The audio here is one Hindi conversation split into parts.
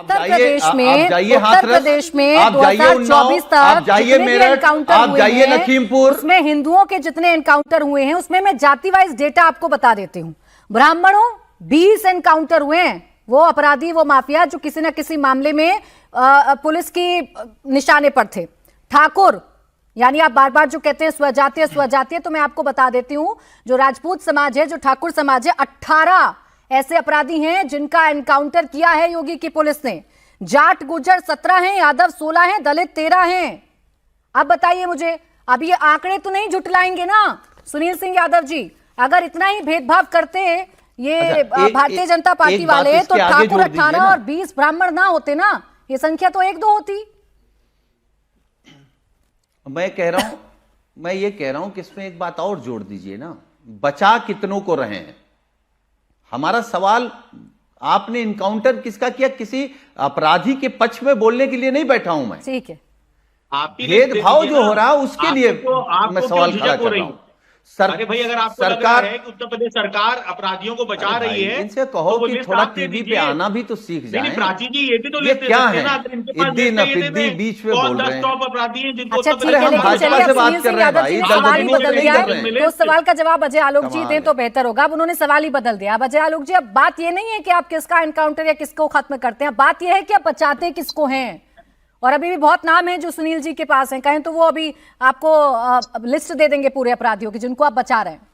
उत्तर प्रदेश में 2024 तक जाइए मेरठ, आप जाइए लखीमपुर, उसमें हिंदुओं के जितने एनकाउंटर हुए हैं उसमें मैं जाति वाइज डेटा आपको बता देती हूँ। ब्राह्मणों 20 एनकाउंटर हुए हैं, वो अपराधी, वो माफिया जो किसी न किसी मामले में पुलिस की निशाने पर थे। ठाकुर, यानी आप बार बार जो कहते हैं स्वजातीय स्वजातीय, तो मैं आपको बता देती हूं जो राजपूत समाज है, जो ठाकुर समाज है, 18 ऐसे अपराधी हैं जिनका एनकाउंटर किया है योगी की पुलिस ने। जाट गुर्जर 17 हैं, यादव 16 हैं, दलित 13 हैं। अब बताइए मुझे, अब ये आंकड़े तो नहीं झुटलाएंगे ना सुनील सिंह यादव जी? अगर इतना ही भेदभाव करते ये भारतीय जनता पार्टी वाले तो ठाकुर 18 और 20 ब्राह्मण ना होते ना, ये संख्या तो 1-2 होती। मैं ये कह रहा हूं कि इसमें एक बात और जोड़ दीजिए ना, बचा कितनों को रहे हैं। हमारा सवाल, आपने इनकाउंटर किसका किया? किसी अपराधी के पक्ष में बोलने के लिए नहीं बैठा हूं मैं। ठीक है, भेदभाव जो हो रहा है उसके लिए मैं सवाल खड़ा कर रहा हूं। अरे भाई, अगर आपको सरकार है कि उत्तर प्रदेश सरकार अपराधियों को बचा रही है, इनसे कहो कि थोड़ा टीवी पे आना भी तो सीख जाएं। प्राची जी ये भी तो ये क्या है? इद्दी नपिद्दी बीच में बोल रहे हैं। टॉप अपराधी हैं जिनको अच्छा ठीक है, लेकिन चलिए अब सुनील सिंह यादव जी सवाल ही बदल दिया है, तो उस सवाल का जवाब अजय आलोक जी दें तो बेहतर होगा। अब उन्होंने सवाल ही बदल दिया। अब अजय आलोक जी, अब बात ये नहीं है कि आप किसका एनकाउंटर या किसको खत्म करते हैं, बात यह है कि आप बचाते किसको हैं। और अभी भी बहुत नाम है जो सुनील जी के पास हैं, कहें तो वो अभी आपको लिस्ट दे देंगे पूरे अपराधियों की जिनको आप बचा रहे हैं।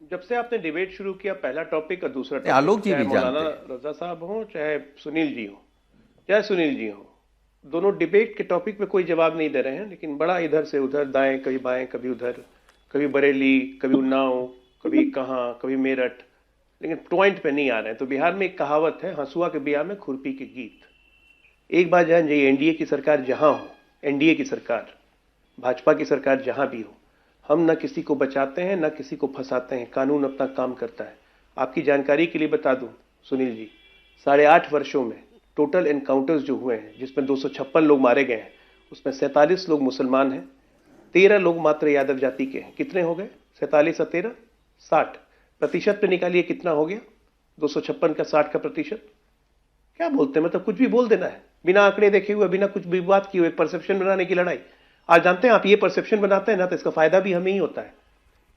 जब से आपने डिबेट शुरू किया, पहला टॉपिक और दूसरा टॉपिक, आलोक जी भी मौलाना रजा साहब हो चाहे सुनील जी हो, दोनों डिबेट के टॉपिक पे कोई जवाब नहीं दे रहे हैं, लेकिन बड़ा इधर से उधर, दाएं कभी बाएं, कभी उधर, कभी बरेली, कभी उन्नाव, कभी कहां, कभी मेरठ, लेकिन पॉइंट पे नहीं आ रहे हैं। तो बिहार में एक कहावत है, हंसुआ के बिया में खुरपी के गीत। एक बात जान जाइए, एनडीए की सरकार जहां हो, एनडीए की सरकार, भाजपा की सरकार जहां भी हो, हम न किसी को बचाते हैं न किसी को फंसाते हैं, कानून अपना काम करता है। आपकी जानकारी के लिए बता दूं सुनील जी, 8.5 वर्षों में टोटल एनकाउंटर्स जो हुए हैं, जिसमें 256 लोग मारे गए हैं, उसमें 47 लोग मुसलमान हैं, 13 लोग मात्र यादव जाति के हैं। कितने हो गए? 47 और 13 60 प्रतिशत पे निकालिए कितना हो गया? 256 का 60 का प्रतिशत। क्या बोलते हैं, मतलब कुछ भी बोल देना है बिना आंकड़े देखे हुए, बिना कुछ भी बात किए हुए, परसेप्शन बनाने की लड़ाई। आज जानते हैं आप, ये परसेप्शन बनाते हैं ना, तो इसका फायदा भी हमें ही होता है,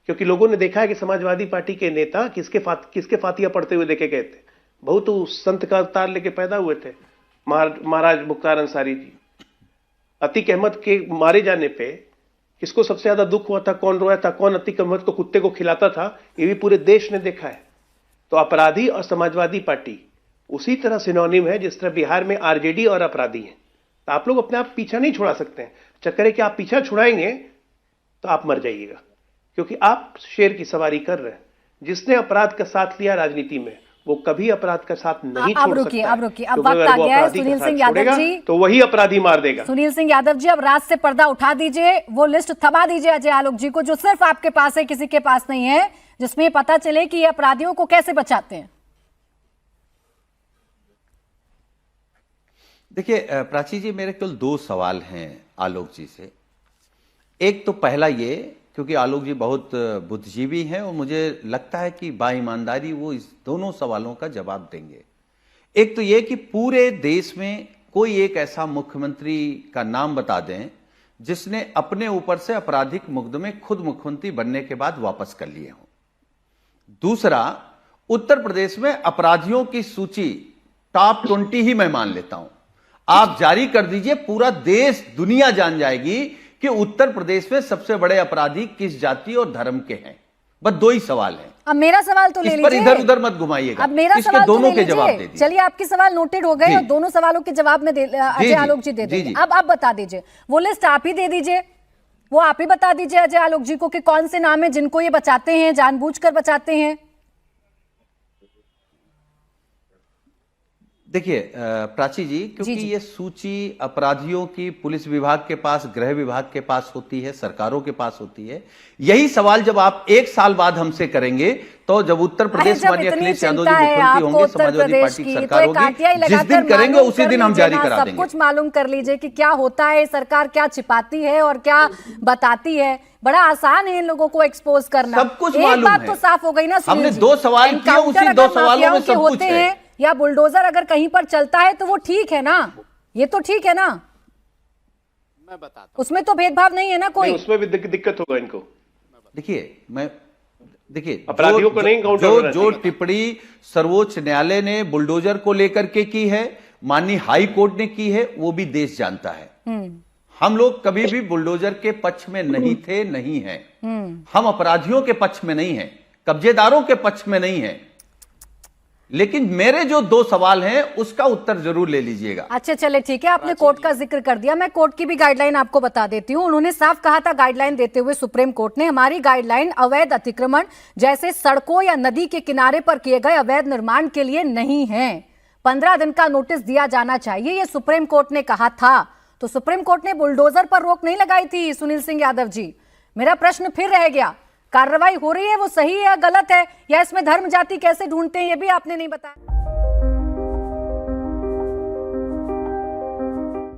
क्योंकि लोगों ने देखा है कि समाजवादी पार्टी के नेता किसके फातिया पढ़ते हुए देखे गए थे। बहुत उस संत का अवतार लेके पैदा हुए थे महाराज मुख्तार अंसारी जी। अतीक अहमद के मारे जाने पे किसको सबसे ज्यादा दुख हुआ था, कौन रोया था, कौन अतीक अहमद को कुत्ते को खिलाता था, ये भी पूरे देश ने देखा है। तो अपराधी और समाजवादी पार्टी उसी तरह सिनोनिम है जिस तरह बिहार में आरजेडी और अपराधी है। तो आप लोग अपने आप पीछा नहीं छुड़ा सकते हैं। चक्कर है कि आप पीछा छुड़ाएंगे तो आप मर जाइएगा, क्योंकि आप शेर की सवारी कर रहे हैं। जिसने अपराध का साथ लिया राजनीति में, वो कभी अपराध का साथ नहीं छोड़ सकता। अब रुकिए, अब वक्त आ गया है सुनील सिंह यादव जी, तो वही अपराधी मार देगा। सुनील सिंह यादव जी, अब रात से पर्दा उठा दीजिए, वो लिस्ट थमा दीजिए अजय आलोक जी को, जो सिर्फ आपके पास है, किसी के पास नहीं है, जिसमें पता चले कि ये अपराधियों को कैसे बचाते हैं। देखिए प्राची जी, मेरे केवल 2 सवाल हैं आलोक जी से। एक तो पहला ये, क्योंकि आलोक जी बहुत बुद्धिजीवी हैं और मुझे लगता है कि बाईमानदारी वो इस दोनों सवालों का जवाब देंगे। एक तो ये कि पूरे देश में कोई एक ऐसा मुख्यमंत्री का नाम बता दें जिसने अपने ऊपर से आपराधिक मुकदमे खुद मुख्यमंत्री बनने के बाद वापस कर लिए हों। दूसरा, उत्तर प्रदेश में अपराधियों की सूची टॉप 20 ही मैं मान लेता हूं, आप जारी कर दीजिए, पूरा देश दुनिया जान जाएगी कि उत्तर प्रदेश में सबसे बड़े अपराधी किस जाति और धर्म के हैं। बस 2 ही सवाल हैं। अब मेरा सवाल तो ले लीजिए, इस पर इधर उधर मत घुमाइएगा। अब मेरा इसके सवाल दोनों तो के जवाब दे दीजिए। चलिए, आपके सवाल नोटेड हो गए और दोनों सवालों के जवाब में अजय आलोक जी दे देंगे। अब आप बता दीजिए, वो लिस्ट आप ही दे दीजिए, वो आप ही बता दीजिए अजय आलोक जी को कि कौन से नाम है जिनको ये बचाते हैं, जानबूझकर बचाते हैं। देखिए प्राची जी, क्योंकि ये सूची अपराधियों की पुलिस विभाग के पास, गृह विभाग के पास होती है, सरकारों के पास होती है। यही सवाल जब आप 1 साल बाद हमसे करेंगे, तो जब उत्तर प्रदेश माननीय अखिलेश यादव जी मुख्यमंत्री होंगे, समाजवादी पार्टी की सरकार होगी, जिस दिन करेंगे उसी दिन हम जारी करा देंगे। सब कुछ मालूम कर लीजिए कि क्या होता है, सरकार क्या छिपाती है और क्या बताती है। बड़ा आसान है इन लोगों को एक्सपोज करना। सब कुछ मालूम है। एक बात तो साफ हो गई ना, हमने 2 सवाल किए, उसी 2 सवालों में सब कुछ है। या बुलडोजर अगर कहीं पर चलता है तो वो ठीक है ना, ये तो ठीक है ना, मैं बताता हूं। उसमें तो भेदभाव नहीं है ना कोई। उसमें भी दिक्कत होगा इनको। देखिए अपराधियों को नहीं काउंटर जो टिप्पणी सर्वोच्च न्यायालय ने बुलडोजर को लेकर के की है, माननीय हाई कोर्ट ने की है, वो भी देश जानता है। हम लोग कभी भी बुलडोजर के पक्ष में नहीं थे, नहीं हैं। हम अपराधियों के पक्ष में नहीं हैं, कब्जेदारों के पक्ष में नहीं हैं। लेकिन मेरे जो 2 सवाल हैं उसका उत्तर जरूर ले लीजिएगा। अच्छा चले ठीक है, आपने कोर्ट का जिक्र कर दिया, मैं कोर्ट की भी गाइडलाइन आपको बता देती हूं। उन्होंने साफ कहा था गाइडलाइन देते हुए सुप्रीम कोर्ट ने, हमारी गाइडलाइन अवैध अतिक्रमण जैसे सड़कों या नदी के किनारे पर किए गए अवैध निर्माण के लिए नहीं है। 15 दिन का नोटिस दिया जाना चाहिए, ये सुप्रीम कोर्ट ने कहा था। तो सुप्रीम कोर्ट ने बुलडोजर पर रोक नहीं लगाई थी सुनील सिंह यादव जी। मेरा प्रश्न फिर रह गया, कार्रवाई हो रही है वो सही है या गलत है, या इसमें धर्म जाति कैसे ढूंढते हैं ये भी आपने नहीं बताया।